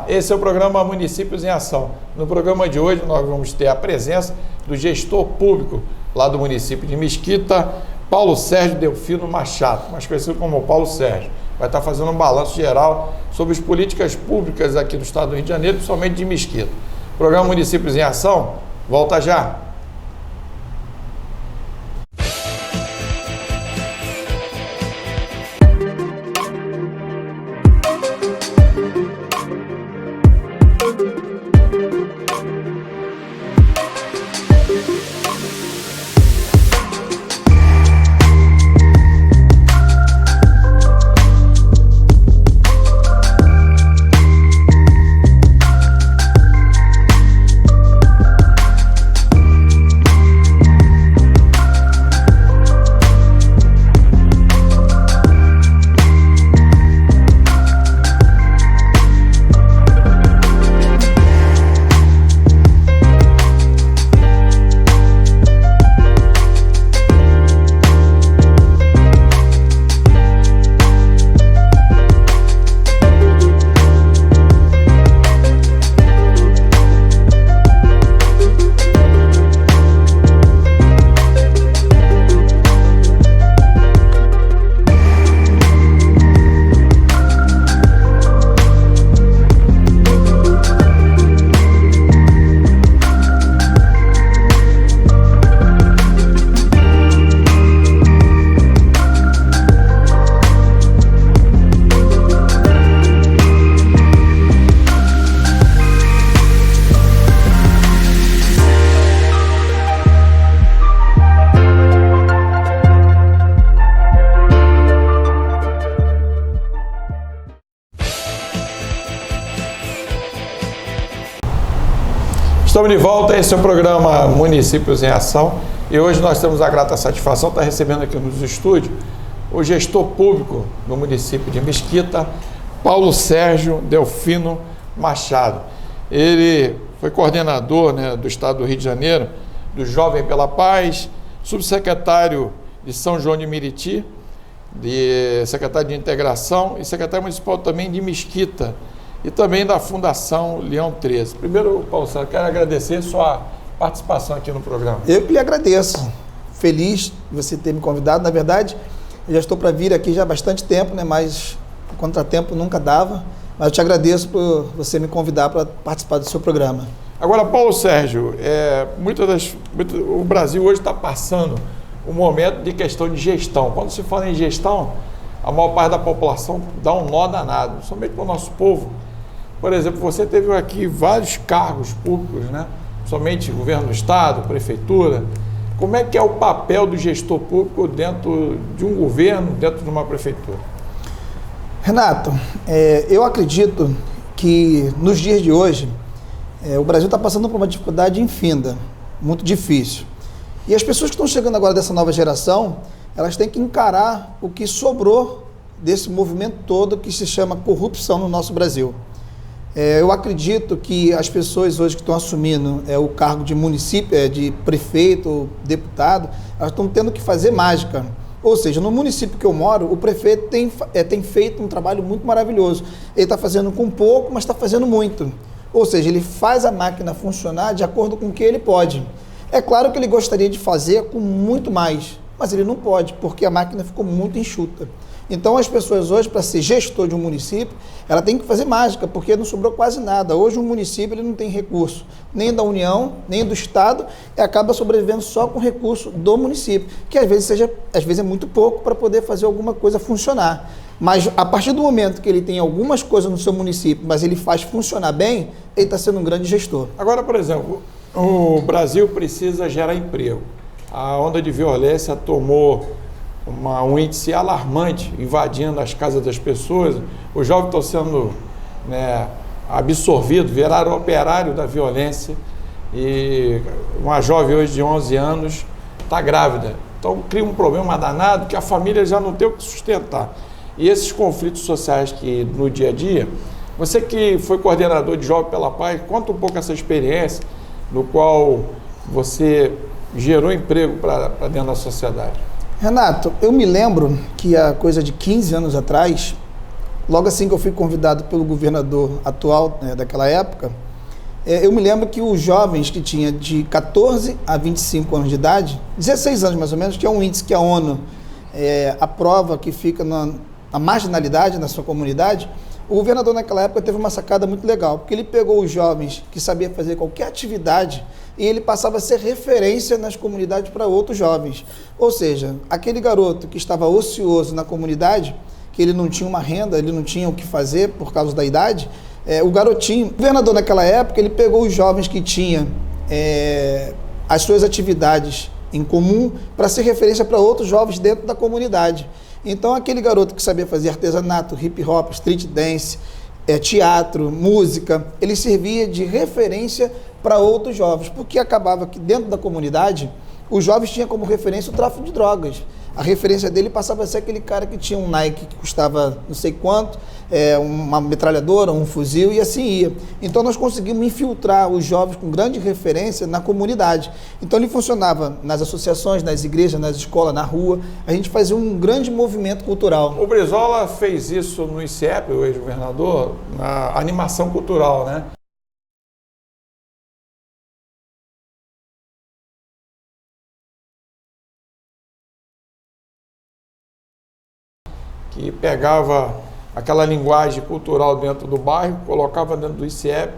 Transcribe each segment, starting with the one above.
esse é o programa Municípios em Ação. No programa de hoje nós vamos ter a presença do gestor público lá do município de Mesquita, Paulo Sérgio Delfino Machado, mais conhecido como Paulo Sérgio. Vai estar fazendo um balanço geral sobre as políticas públicas aqui do estado do Rio de Janeiro, principalmente de Mesquita. O programa Municípios em Ação volta já. Estamos de volta, esse é o programa Municípios em Ação e hoje nós temos a grata satisfação de estar recebendo aqui nos estúdios o gestor público do município de Mesquita, Paulo Sérgio Delfino Machado. Ele foi coordenador, do estado do Rio de Janeiro, do Jovem pela Paz, subsecretário de São João de Meriti, secretário de Integração e secretário municipal também de Mesquita, e também da Fundação Leão 13. Primeiro, Paulo Sérgio, quero agradecer sua participação aqui no programa. Eu que lhe agradeço. Feliz de você ter me convidado. Na verdade, eu já estou para vir aqui já há bastante tempo, mas o contratempo nunca dava. Mas eu te agradeço por você me convidar para participar do seu programa. Agora, Paulo Sérgio, o Brasil hoje está passando um momento de questão de gestão. Quando se fala em gestão, a maior parte da população dá um nó danado, somente para o nosso povo. Por exemplo, você teve aqui vários cargos públicos, somente governo do estado, prefeitura. Como é que é o papel do gestor público dentro de um governo, dentro de uma prefeitura? Renato, eu acredito que nos dias de hoje, o Brasil está passando por uma dificuldade infinda, muito difícil. E as pessoas que estão chegando agora dessa nova geração, elas têm que encarar o que sobrou desse movimento todo que se chama corrupção no nosso Brasil. Eu acredito que as pessoas hoje que estão assumindo o cargo de município, de prefeito, deputado, elas estão tendo que fazer mágica. Ou seja, no município que eu moro, o prefeito tem feito um trabalho muito maravilhoso. Ele está fazendo com pouco, mas está fazendo muito. Ou seja, ele faz a máquina funcionar de acordo com o que ele pode. É claro que ele gostaria de fazer com muito mais, mas ele não pode, porque a máquina ficou muito enxuta. Então, as pessoas hoje, para ser gestor de um município, ela tem que fazer mágica, porque não sobrou quase nada. Hoje, um município ele não tem recurso nem da União, nem do Estado, e acaba sobrevivendo só com recurso do município, que às vezes é muito pouco para poder fazer alguma coisa funcionar. Mas, a partir do momento que ele tem algumas coisas no seu município, mas ele faz funcionar bem, ele está sendo um grande gestor. Agora, por exemplo, o Brasil precisa gerar emprego. A onda de violência tomou um índice alarmante, invadindo as casas das pessoas. Os jovens estão sendo absorvidos, viraram operário da violência. E uma jovem hoje de 11 anos está grávida. Então cria um problema danado que a família já não tem o que sustentar. E esses conflitos sociais que no dia a dia, você que foi coordenador de Jovem pela Paz, conta um pouco essa experiência no qual você gerou emprego para dentro da sociedade. Renato, eu me lembro que há coisa de 15 anos atrás, logo assim que eu fui convidado pelo governador atual, daquela época, eu me lembro que os jovens que tinham de 14 a 25 anos de idade, 16 anos mais ou menos, que é um índice que a ONU aprova, que fica na marginalidade na sua comunidade, o governador naquela época teve uma sacada muito legal, porque ele pegou os jovens que sabiam fazer qualquer atividade e ele passava a ser referência nas comunidades para outros jovens. Ou seja, aquele garoto que estava ocioso na comunidade, que ele não tinha uma renda, ele não tinha o que fazer por causa da idade, o garotinho, o governador naquela época, ele pegou os jovens que tinham as suas atividades em comum para ser referência para outros jovens dentro da comunidade. Então, aquele garoto que sabia fazer artesanato, hip hop, street dance, teatro, música, ele servia de referência para outros jovens, porque acabava que dentro da comunidade, os jovens tinham como referência o tráfico de drogas. A referência dele passava a ser aquele cara que tinha um Nike que custava não sei quanto, uma metralhadora, um fuzil e assim ia. Então nós conseguimos infiltrar os jovens com grande referência na comunidade. Então ele funcionava nas associações, nas igrejas, nas escolas, na rua. A gente fazia um grande movimento cultural. O Brizola fez isso no ICEP, o ex-governador, na animação cultural, né? Que pegava aquela linguagem cultural dentro do bairro, colocava dentro do ICEP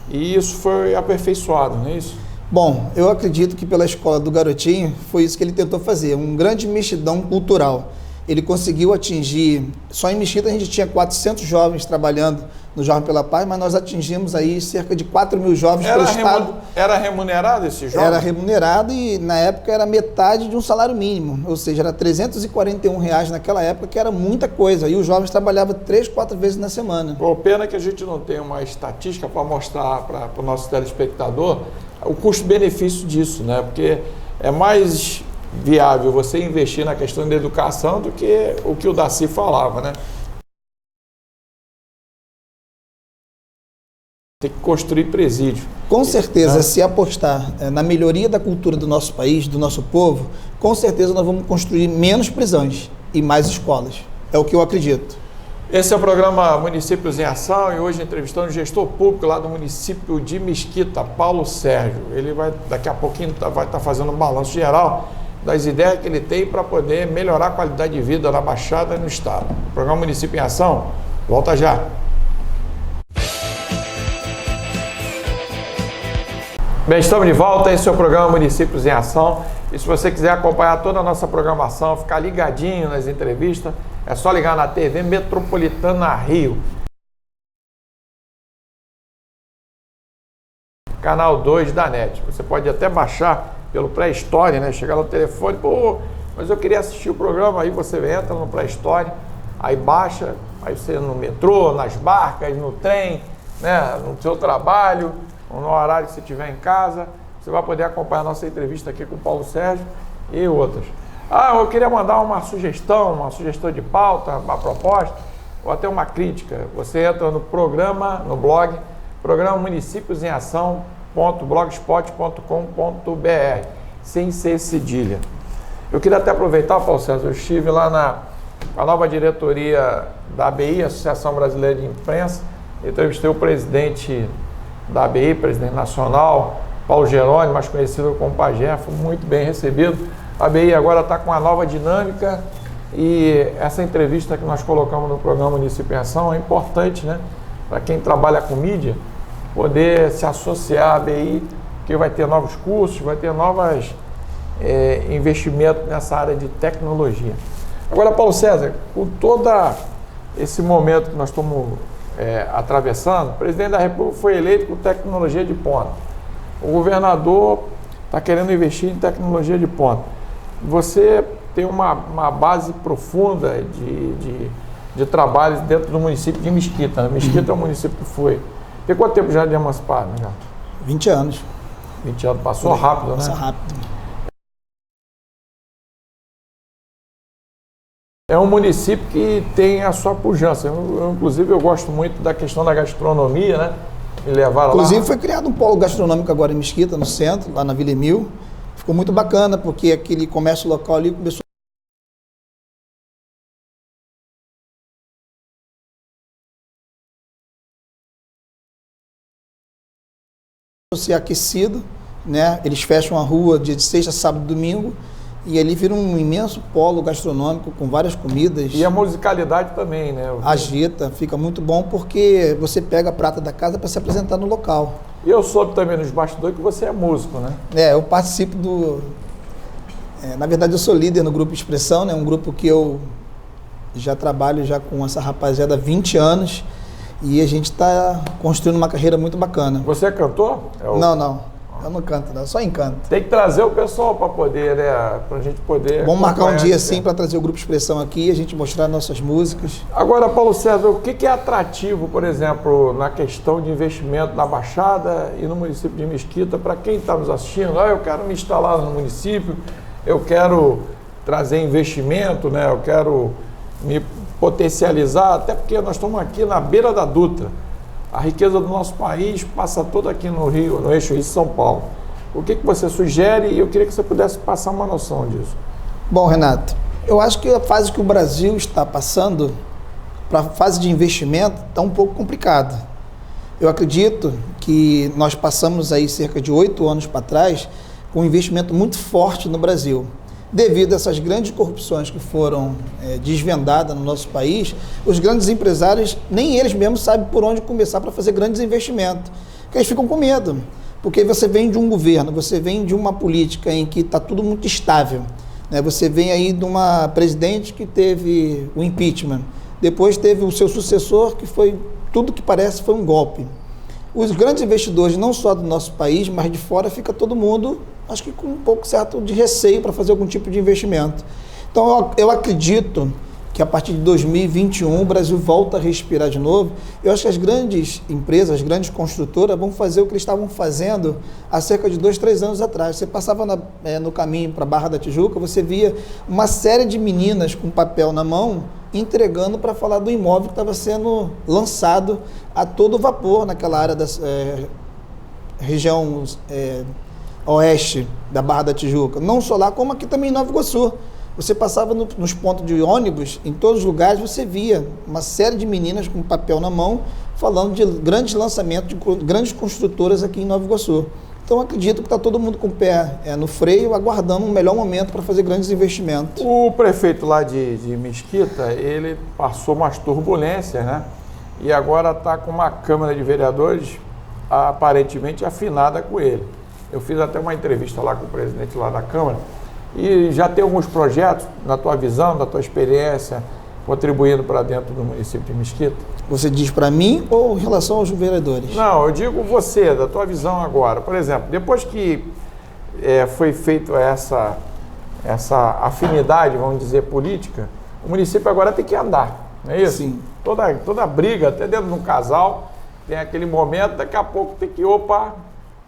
e isso foi aperfeiçoado, não é isso? Bom, eu acredito que pela escola do garotinho foi isso que ele tentou fazer, um grande mexidão cultural. Ele conseguiu atingir, só em Mesquita a gente tinha 400 jovens trabalhando no Jovem pela Paz, mas nós atingimos aí cerca de 4 mil jovens pelo Estado. Era remunerado esse jovem? Era remunerado e na época era metade de um salário mínimo, ou seja, era R$341 naquela época, que era muita coisa, e os jovens trabalhavam 3, 4 vezes na semana. Pô, pena que a gente não tem uma estatística para mostrar para o nosso telespectador o custo-benefício disso, né? Porque é mais viável você investir na questão da educação do que o que o Daci falava, né? Tem que construir presídio. Com certeza, se apostar na melhoria da cultura do nosso país, do nosso povo, com certeza nós vamos construir menos prisões e mais escolas. É o que eu acredito. Esse é o programa Municípios em Ação e hoje entrevistando o gestor público lá do município de Mesquita, Paulo Sérgio. Ele vai, daqui a pouquinho, vai estar fazendo um balanço geral das ideias que ele tem para poder melhorar a qualidade de vida na Baixada e no Estado. O programa Município em Ação volta já. Bem, estamos de volta, esse é o programa Municípios em Ação. E se você quiser acompanhar toda a nossa programação, ficar ligadinho nas entrevistas, é só ligar na TV Metropolitana Rio. Canal 2 da NET. Você pode até baixar pelo Play Store, né? Chegar no telefone, pô, mas eu queria assistir o programa, aí você entra no Play Store, aí baixa, aí você no metrô, nas barcas, no trem, né? No seu trabalho, ou no horário que você estiver em casa, você vai poder acompanhar a nossa entrevista aqui com o Paulo Sérgio e outras. Ah, eu queria mandar uma sugestão de pauta, uma proposta, ou até uma crítica. Você entra no programa, no blog, programa Municípios em Ação.blogspot.com.br, sem ser cedilha. Eu queria até aproveitar, Paulo Sérgio, eu estive lá na nova diretoria da ABI, Associação Brasileira de Imprensa, entrevistei o presidente da ABI, presidente nacional, Paulo Jerônimo, mais conhecido como Pajé, foi muito bem recebido. A ABI agora está com uma nova dinâmica e essa entrevista que nós colocamos no programa Município em Ação é importante, né? Para quem trabalha com mídia, poder se associar à ABI, que vai ter novos cursos, vai ter novos investimentos nessa área de tecnologia. Agora, Paulo César, com todo esse momento que nós estamos atravessando, o presidente da República foi eleito com tecnologia de ponta. O governador está querendo investir em tecnologia de ponta. Você tem uma base profunda de trabalhos dentro do município de Mesquita, né? Mesquita é um município que foi... Tem quanto tempo já de emancipado, né? 20 anos. 20 anos, passou rápido, né? Passou rápido. É um município que tem a sua pujança. Inclusive, eu gosto muito da questão da gastronomia, né? Me levaram Inclusive, lá. foi criado um polo gastronômico agora em Mesquita, no centro, lá na Vila Emil. Ficou muito bacana, porque aquele comércio local ali começou ser aquecido, né? Eles fecham a rua dia de sexta, sábado e domingo, e ali vira um imenso polo gastronômico com várias comidas. E a musicalidade também, né? Agita, fica muito bom porque você pega a prata da casa para se apresentar no local. E eu soube também nos bastidores que você é músico, né? Eu participo do... na verdade, eu sou líder no Grupo Expressão, né? Um grupo que eu já trabalho já com essa rapaziada há 20 anos e a gente está construindo uma carreira muito bacana. Você é cantor? Não. Eu não canto, não. Só encanto. Tem que trazer o pessoal para poder, né? Pra gente poder... Vamos marcar um dia assim para trazer o Grupo Expressão aqui e a gente mostrar nossas músicas. Agora, Paulo César, o que é atrativo, por exemplo, na questão de investimento na Baixada e no município de Mesquita, para quem está nos assistindo? Eu quero me instalar no município, eu quero trazer investimento, né? Eu quero me potencializar, até porque nós estamos aqui na beira da Dutra. A riqueza do nosso país passa toda aqui no Rio, no eixo Rio-São Paulo. O que você sugere? E eu queria que você pudesse passar uma noção disso. Bom, Renato, eu acho que a fase que o Brasil está passando, para a fase de investimento, está um pouco complicada. Eu acredito que nós passamos aí cerca de 8 anos para trás com um investimento muito forte no Brasil. Devido a essas grandes corrupções que foram desvendadas no nosso país, os grandes empresários, nem eles mesmos sabem por onde começar para fazer grandes investimentos, porque eles ficam com medo, porque você vem de um governo, você vem de uma política em que está tudo muito estável, né? Você vem aí de uma presidente que teve o impeachment, depois teve o seu sucessor, que foi, tudo que parece, foi um golpe. Os grandes investidores, não só do nosso país, mas de fora, fica todo mundo, acho que com um pouco certo de receio para fazer algum tipo de investimento. Então, eu acredito que a partir de 2021 o Brasil volta a respirar de novo. Eu acho que as grandes empresas, as grandes construtoras vão fazer o que eles estavam fazendo há cerca de 2, 3 anos atrás. Você passava no caminho para a Barra da Tijuca, você via uma série de meninas com papel na mão entregando para falar do imóvel que estava sendo lançado a todo vapor naquela área da região oeste da Barra da Tijuca. Não só lá, como aqui também em Nova Iguaçu. Você passava nos pontos de ônibus, em todos os lugares você via uma série de meninas com papel na mão falando de grandes lançamentos, de grandes construtoras aqui em Nova Iguaçu. Então acredito que está todo mundo com o pé no freio, aguardando um melhor momento para fazer grandes investimentos. O prefeito lá de Mesquita, ele passou umas turbulências, né? E agora está com uma Câmara de Vereadores aparentemente afinada com ele. Eu fiz até uma entrevista lá com o presidente lá da Câmara, e já tem alguns projetos, na tua visão, da tua experiência, contribuindo para dentro do município de Mesquita? Você diz para mim ou em relação aos vereadores? Não, eu digo você, da tua visão agora. Por exemplo, depois que foi feita essa afinidade, vamos dizer, política, o município agora tem que andar, não é isso? Sim. Toda briga, até dentro de um casal, tem aquele momento, daqui a pouco tem que,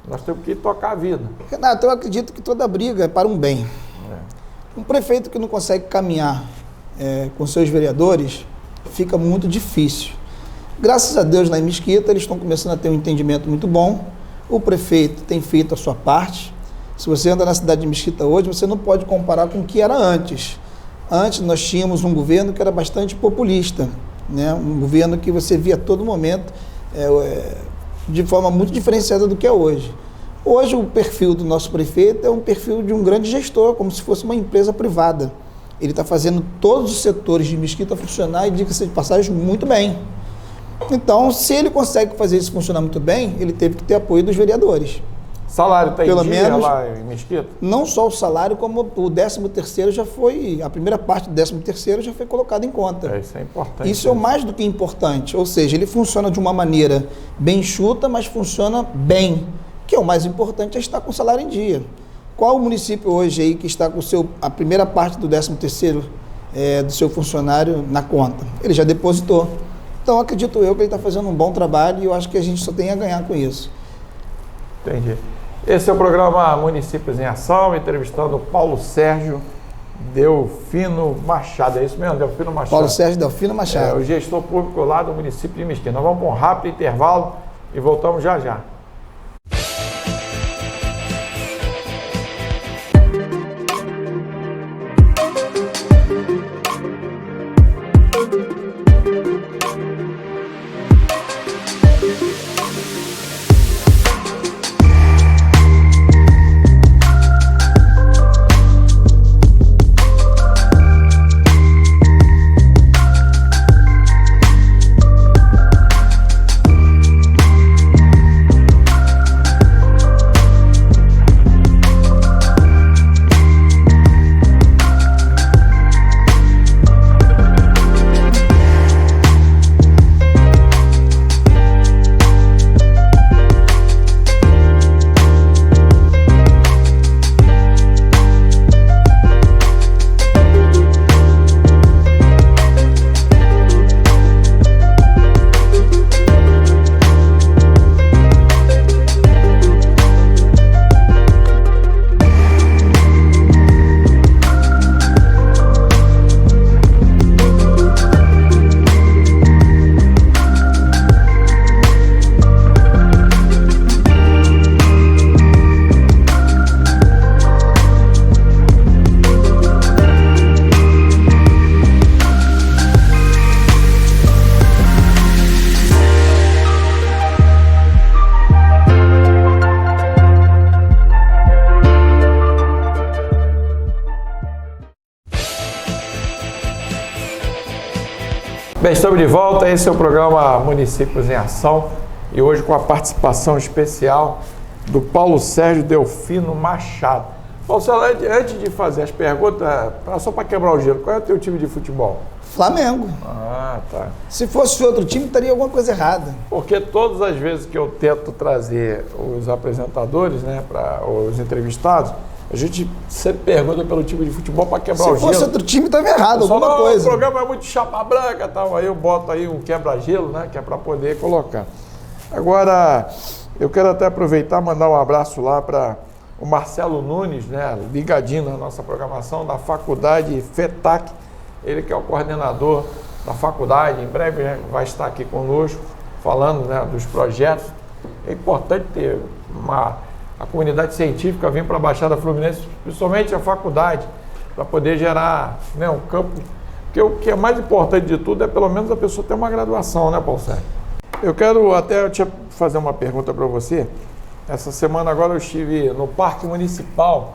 nós temos que tocar a vida. Renato, eu acredito que toda briga é para um bem. Um prefeito que não consegue caminhar com seus vereadores, fica muito difícil. Graças a Deus, na Mesquita, eles estão começando a ter um entendimento muito bom. O prefeito tem feito a sua parte. Se você anda na cidade de Mesquita hoje, você não pode comparar com o que era antes. Antes, nós tínhamos um governo que era bastante populista, né? Um governo que você via a todo momento de forma muito diferenciada do que é hoje. Hoje, o perfil do nosso prefeito é um perfil de um grande gestor, como se fosse uma empresa privada. Ele está fazendo todos os setores de Mesquita funcionar e, diga-se de passagem, muito bem. Então, se ele consegue fazer isso funcionar muito bem, ele teve que ter apoio dos vereadores. Salário está em Pelo dia menos, lá em Mesquita? Não só o salário, como o 13º já foi, a primeira parte do 13º já foi colocada em conta. Isso é importante. Isso é o mais do que importante, ou seja, ele funciona de uma maneira bem enxuta, mas funciona bem, que é o mais importante, é estar com o salário em dia. Qual o município hoje aí que está com a primeira parte do 13º do seu funcionário na conta? Ele já depositou. Então, acredito eu que ele está fazendo um bom trabalho e eu acho que a gente só tem a ganhar com isso. Entendi. Esse é o programa Municípios em Ação, entrevistando o Paulo Sérgio Delfino Machado. É isso mesmo, Delfino Machado? Paulo Sérgio Delfino Machado. O gestor público lá do município de Mesquita. Nós vamos para um rápido intervalo e voltamos já já. Bem, estamos de volta. Esse é o programa Municípios em Ação e hoje com a participação especial do Paulo Sérgio Delfino Machado. Paulo Sérgio, antes de fazer as perguntas, só para quebrar o gelo, qual é o teu time de futebol? Flamengo. Ah, tá. Se fosse outro time, estaria alguma coisa errada. Porque todas as vezes que eu tento trazer os apresentadores, né, para os entrevistados, a gente sempre pergunta pelo time de futebol para quebrar o gelo. Se fosse outro time, estava errado, alguma coisa. O programa é muito chapa branca e tal, aí eu boto aí um quebra-gelo, né, que é para poder colocar. Agora, eu quero até aproveitar e mandar um abraço lá para o Marcelo Nunes, né, ligadinho na nossa programação da faculdade FETAC, ele que é o coordenador da faculdade, em breve vai estar aqui conosco, falando, né, dos projetos. É importante ter a comunidade científica vir para a Baixada Fluminense, principalmente a faculdade, para poder gerar, né, um campo. Porque o que é mais importante de tudo é pelo menos a pessoa ter uma graduação, né, Paulo Sérgio? Eu quero até fazer uma pergunta para você. Essa semana agora eu estive no Parque Municipal,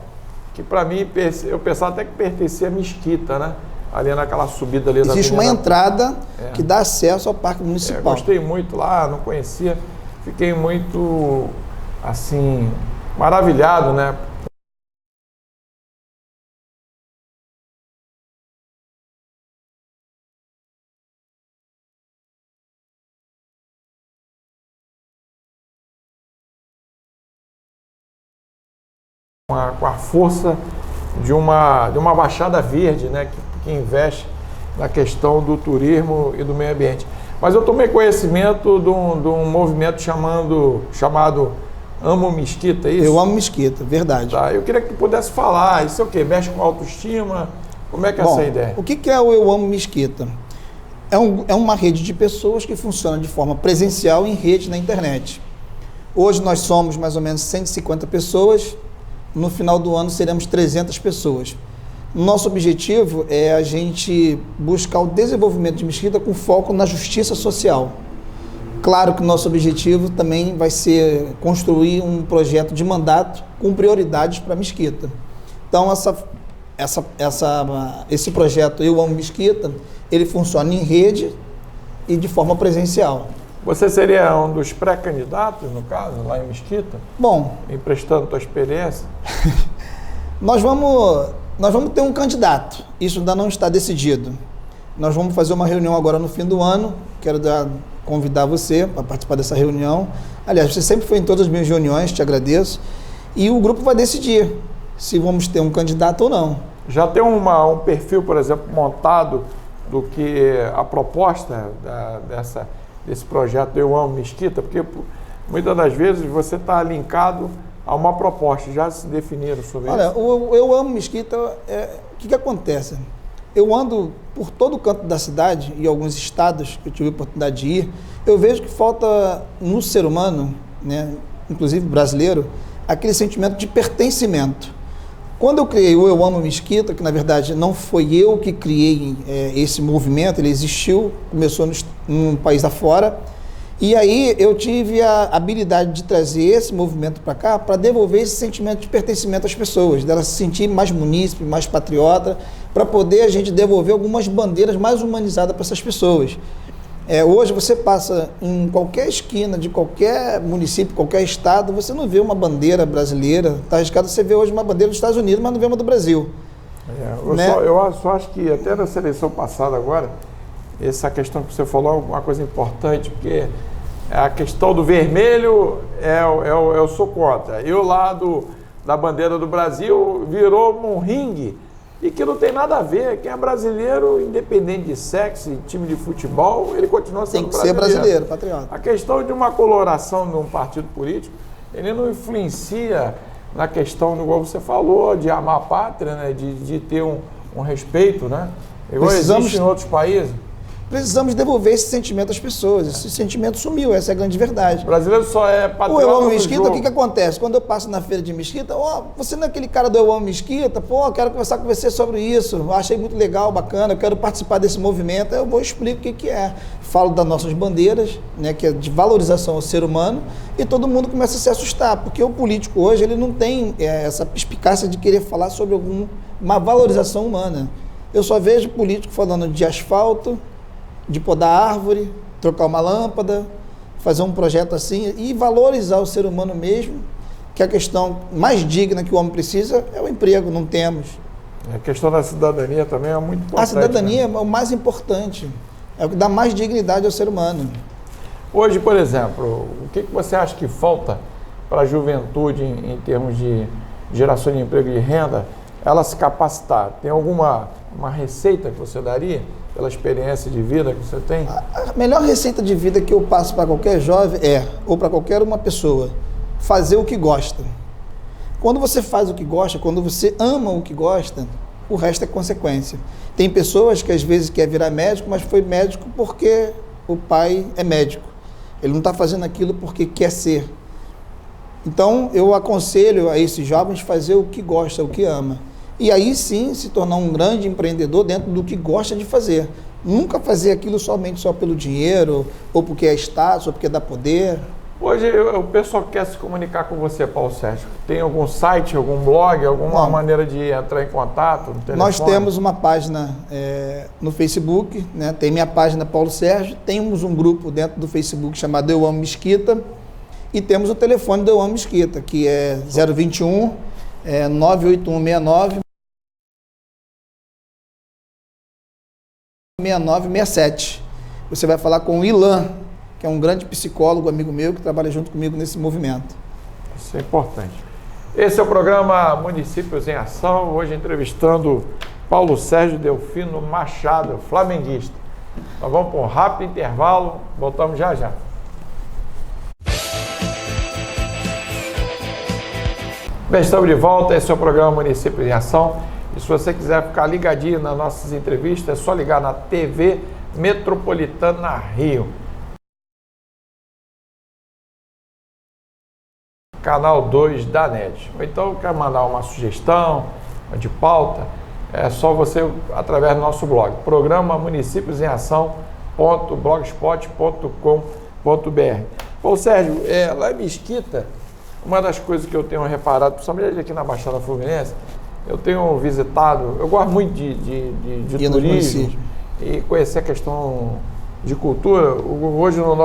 que para mim, eu pensava até que pertencia à Mesquita, né? Ali naquela subida ali da Existe uma entrada que dá acesso ao Parque Municipal. Gostei muito lá, não conhecia, fiquei muito, assim, maravilhado, né? Com a força de uma Baixada Verde, né, que investe na questão do turismo e do meio ambiente. Mas eu tomei conhecimento de um movimento chamado Amo Mesquita, é isso? Eu amo Mesquita, verdade. Tá, eu queria que tu pudesse falar, isso é o quê? Mexe com autoestima? Como é que é essa ideia? O que é o Eu Amo Mesquita? É uma rede de pessoas que funciona de forma presencial em rede na internet. Hoje nós somos mais ou menos 150 pessoas, no final do ano seremos 300 pessoas. Nosso objetivo é a gente buscar o desenvolvimento de Mesquita com foco na justiça social. Claro que o nosso objetivo também vai ser construir um projeto de mandato com prioridades para Mesquita. Então, esse projeto Eu Amo Mesquita, ele funciona em rede e de forma presencial. Você seria um dos pré-candidatos, no caso, lá em Mesquita? Bom, emprestando tua experiência? Nós vamos ter um candidato, isso ainda não está decidido. Nós vamos fazer uma reunião agora no fim do ano, quero convidar você para participar dessa reunião. Aliás, você sempre foi em todas as minhas reuniões, te agradeço. E o grupo vai decidir se vamos ter um candidato ou não. Já tem um perfil, por exemplo, montado do que a proposta desse projeto Eu Amo Mesquita? Porque muitas das vezes você está linkado a uma proposta, já se definiram sobre isso? Olha, o Eu Amo Mesquita, o que acontece? Eu ando por todo o canto da cidade e alguns estados que eu tive a oportunidade de ir, eu vejo que falta no ser humano, né, inclusive brasileiro, aquele sentimento de pertencimento. Quando eu criei o Eu Amo Mesquita, que na verdade não foi eu que criei esse movimento, ele existiu, começou num país afora, e aí eu tive a habilidade de trazer esse movimento para cá para devolver esse sentimento de pertencimento às pessoas, delas se sentir mais munícipe, mais patriota, para poder a gente devolver algumas bandeiras mais humanizadas para essas pessoas. Hoje você passa em qualquer esquina de qualquer município, qualquer estado, você não vê uma bandeira brasileira, está arriscado você vê hoje uma bandeira dos Estados Unidos, mas não vê uma do Brasil. Eu só acho que até na seleção passada agora, essa questão que você falou é uma coisa importante, porque a questão do vermelho eu sou contra. E o lado da bandeira do Brasil virou um ringue, e que não tem nada a ver. Quem é brasileiro, independente de sexo e time de futebol, ele continua sendo brasileiro. Tem que ser brasileiro, patriota. A questão de uma coloração de um partido político, ele não influencia na questão, igual você falou, de amar a pátria, né? de ter um respeito, né? Igual existe em outros países. Precisamos devolver esse sentimento às pessoas. Esse sentimento sumiu, essa é a grande verdade. O brasileiro só é patriota. O Eu Amo Mesquita, o que acontece? Quando eu passo na feira de Mesquita, você não é aquele cara do Eu Amo Mesquita? Pô, eu quero conversar com você sobre isso. Eu achei muito legal, bacana, eu quero participar desse movimento. Eu vou explicar o que é. Falo das nossas bandeiras, né, que é de valorização ao ser humano, e todo mundo começa a se assustar, porque o político hoje ele não tem essa perspicácia de querer falar sobre uma valorização humana. Eu só vejo político falando de asfalto, de podar árvore, trocar uma lâmpada, fazer um projeto assim e valorizar o ser humano mesmo, que a questão mais digna que o homem precisa é o emprego, não temos. A questão da cidadania também é muito importante. A cidadania, né? É o mais importante, é o que dá mais dignidade ao ser humano. Hoje, por exemplo, o que você acha que falta para a juventude em termos de geração de emprego e de renda, ela se capacitar? Tem alguma receita que você daria pela experiência de vida que você tem? A melhor receita de vida que eu passo para qualquer jovem ou para qualquer uma pessoa, fazer o que gosta. Quando você faz o que gosta, quando você ama o que gosta, o resto é consequência. Tem pessoas que às vezes quer virar médico, mas foi médico porque o pai é médico. Ele não está fazendo aquilo porque quer ser. Então, eu aconselho a esses jovens fazer o que gosta, o que ama. E aí sim se tornar um grande empreendedor dentro do que gosta de fazer. Nunca fazer aquilo somente só pelo dinheiro, ou porque é status, ou porque dá poder. Hoje o pessoal quer se comunicar com você, Paulo Sérgio. Tem algum site, algum blog, alguma maneira de entrar em contato? No telefone? Nós temos uma página no Facebook, né? Tem minha página Paulo Sérgio, temos um grupo dentro do Facebook chamado Eu Amo Mesquita e temos o telefone do Eu Amo Mesquita, que é 021 98169 6967. Você vai falar com o Ilan, que é um grande psicólogo, amigo meu, que trabalha junto comigo nesse movimento. Isso é importante. Esse é o programa Municípios em Ação, hoje entrevistando Paulo Sérgio Delfino Machado, flamenguista. Nós vamos para um rápido intervalo, voltamos já já. Bem, estamos de volta, esse é o programa Municípios em Ação. E se você quiser ficar ligadinho nas nossas entrevistas, é só ligar na TV Metropolitana Rio. Canal 2 da NET. Ou então quer mandar uma sugestão de pauta, é só você através do nosso blog, programa Municípios em Ação.blogspot.com.br. Paulo Sérgio, lá em Mesquita, uma das coisas que eu tenho reparado, principalmente aqui na Baixada Fluminense, eu tenho visitado, eu gosto muito de turismo e conhecer a questão de cultura. Hoje no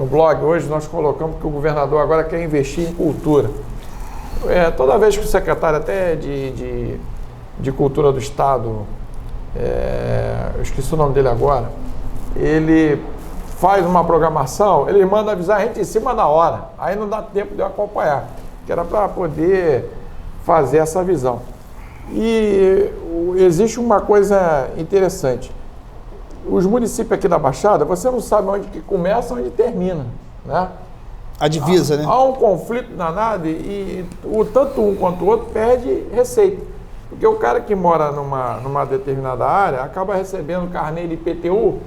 blog, hoje nós colocamos que o governador agora quer investir em cultura. Toda vez que o secretário até de cultura do estado, eu esqueci o nome dele agora, ele faz uma programação, ele manda avisar a gente em cima da hora, aí não dá tempo de eu acompanhar, que era para poder fazer essa visão. E existe uma coisa interessante. Os municípios aqui da Baixada, você não sabe onde que começa, onde termina, né? A divisa, né? Há um conflito danado e tanto um quanto o outro perde receita. Porque o cara que mora numa determinada área acaba recebendo carnê de IPTU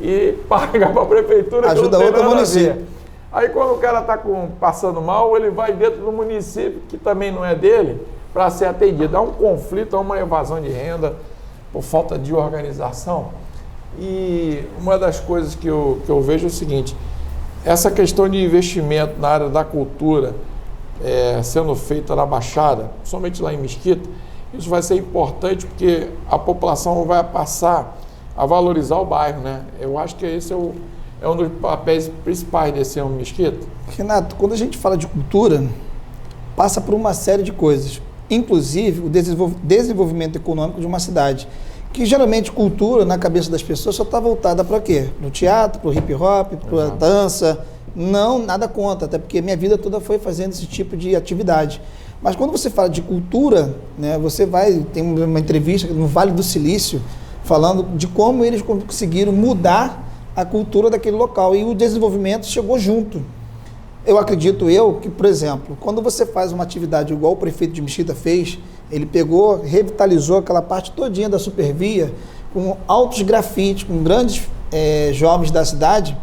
e paga para a prefeitura. Ajuda outro município. Aí quando o cara está passando mal, ele vai dentro do município, que também não é dele, para ser atendido. Há um conflito, há uma evasão de renda por falta de organização. E uma das coisas que eu vejo é o seguinte, essa questão de investimento na área da cultura sendo feita na Baixada, somente lá em Mesquita, isso vai ser importante porque a população vai passar a valorizar o bairro, né? Eu acho que esse é um dos papéis principais desse ano Mesquita. Renato, quando a gente fala de cultura, passa por uma série de coisas, inclusive o desenvolvimento econômico de uma cidade, que geralmente cultura na cabeça das pessoas só está voltada para quê? No teatro, para o hip hop, para a dança. Não, nada contra, até porque minha vida toda foi fazendo esse tipo de atividade. Mas quando você fala de cultura, né, tem uma entrevista no Vale do Silício, falando de como eles conseguiram mudar a cultura daquele local e o desenvolvimento chegou junto. Eu acredito que, por exemplo, quando você faz uma atividade igual o prefeito de Mesquita fez, ele pegou, revitalizou aquela parte todinha da Supervia com altos grafites, com grandes jovens da cidade,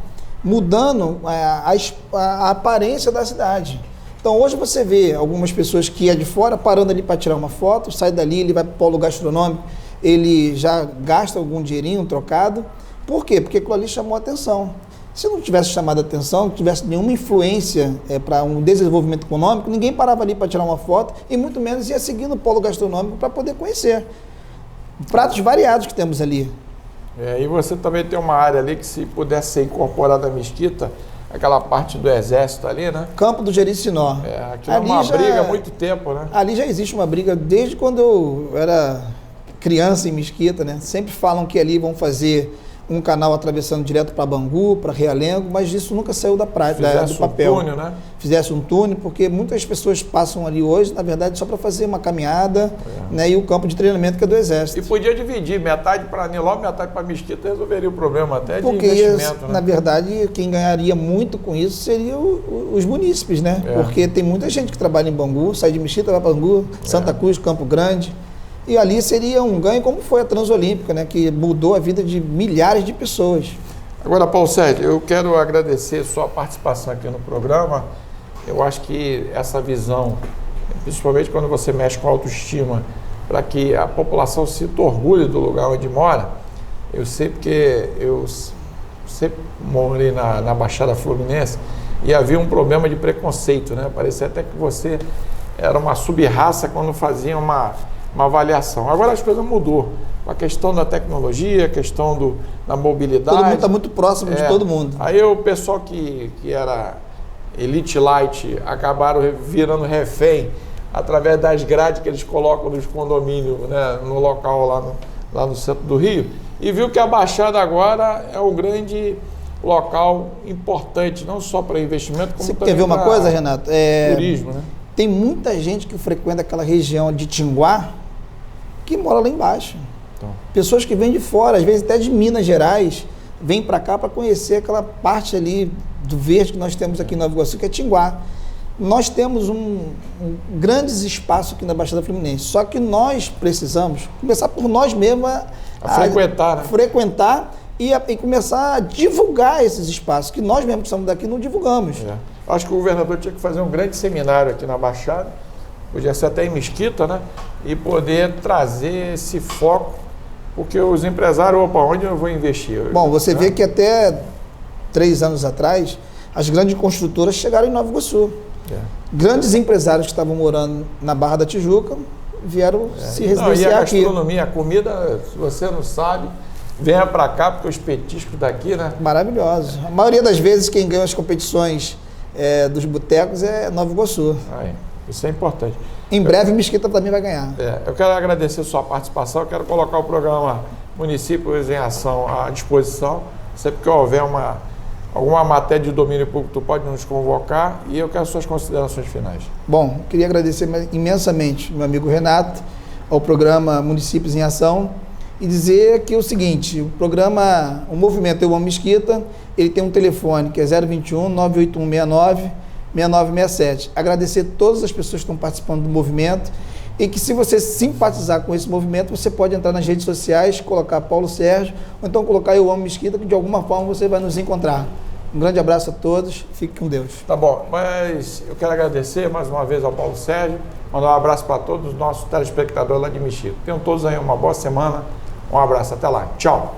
mudando a aparência da cidade. Então hoje você vê algumas pessoas que é de fora parando ali para tirar uma foto, sai dali, ele vai para o polo gastronômico, ele já gasta algum dinheirinho trocado. Por quê? Porque aquilo ali chamou a atenção. Se não tivesse chamado a atenção, não tivesse nenhuma influência para um desenvolvimento econômico, ninguém parava ali para tirar uma foto e muito menos ia seguindo o polo gastronômico para poder conhecer. Pratos variados que temos ali. E você também tem uma área ali que, se pudesse ser incorporada à mesquita, aquela parte do exército ali, né? Campo do Jericinó. Aquilo é uma briga há muito tempo, né? Ali já existe uma briga desde quando eu era criança em Mesquita, né? Sempre falam que ali vão fazer um canal atravessando direto para Bangu, para Realengo, mas isso nunca saiu da prática, do papel. Um túnel, né? Fizesse um túnel, porque muitas pessoas passam ali hoje, na verdade, só para fazer uma caminhada, né? E o campo de treinamento que é do Exército. E podia dividir, metade para Niló, metade para Mesquita, resolveria o problema até porque de investimento, né? Na verdade, quem ganharia muito com isso seriam os munícipes, né? Porque tem muita gente que trabalha em Bangu, sai de Mesquita, vai para Bangu, Santa Cruz, Campo Grande. E ali seria um ganho, como foi a Transolímpica, né? Que mudou a vida de milhares de pessoas. Agora, Paulo Sérgio, eu quero agradecer sua participação aqui no programa. Eu acho que essa visão, principalmente quando você mexe com autoestima, para que a população sinta orgulho do lugar onde mora, eu sei porque eu sempre morei na Baixada Fluminense e havia um problema de preconceito, né? Parecia até que você era uma sub-raça quando fazia uma avaliação. Agora as coisas mudou. A questão da tecnologia, a questão da mobilidade. Todo mundo está muito próximo de todo mundo. Aí o pessoal que era elite light acabaram virando refém através das grades que eles colocam nos condomínios, né, no local lá no centro do Rio, e viu que a Baixada agora é um grande local importante, não só para investimento, como também quer ver uma coisa, Renato? Turismo, né? Tem muita gente que frequenta aquela região de Tinguá que mora lá embaixo. Então. Pessoas que vêm de fora, às vezes até de Minas Gerais, vêm para cá para conhecer aquela parte ali do verde que nós temos aqui em Nova Iguaçu, que é Tinguá. Nós temos grandes espaços aqui na Baixada Fluminense, só que nós precisamos começar por nós mesmos a frequentar e começar a divulgar esses espaços, que nós mesmos que estamos daqui não divulgamos. Acho que o governador tinha que fazer um grande seminário aqui na Baixada, podia ser até em Mesquita, né? E poder trazer esse foco, porque os empresários, onde eu vou investir? Bom, você vê que até 3 anos atrás, as grandes construtoras chegaram em Nova Iguaçu. Grandes empresários que estavam morando na Barra da Tijuca vieram se residenciar aqui. E a gastronomia, a comida, se você não sabe, venha para cá, porque os petiscos daqui, né? Maravilhosos. A maioria das vezes quem ganha as competições dos botecos é Nova Iguaçu. Isso é importante. Em breve, Mesquita também vai ganhar. Eu quero agradecer a sua participação, eu quero colocar o programa Municípios em Ação à disposição. Sempre que houver alguma matéria de domínio público, tu pode nos convocar, e eu quero suas considerações finais. Bom, queria agradecer imensamente meu amigo Renato, ao programa Municípios em Ação, e dizer que é o seguinte, o movimento Eu Amo Mesquita, ele tem um telefone que é 021 98169 6967. Agradecer a todas as pessoas que estão participando do movimento, e que, se você simpatizar com esse movimento, você pode entrar nas redes sociais, colocar Paulo Sérgio, ou então colocar Eu Amo Mesquita, que de alguma forma você vai nos encontrar. Um grande abraço a todos, fique com Deus. Tá bom, mas eu quero agradecer mais uma vez ao Paulo Sérgio, mandar um abraço para todos os nossos telespectadores lá de Mesquita. Tenham todos aí uma boa semana, um abraço, até lá, tchau.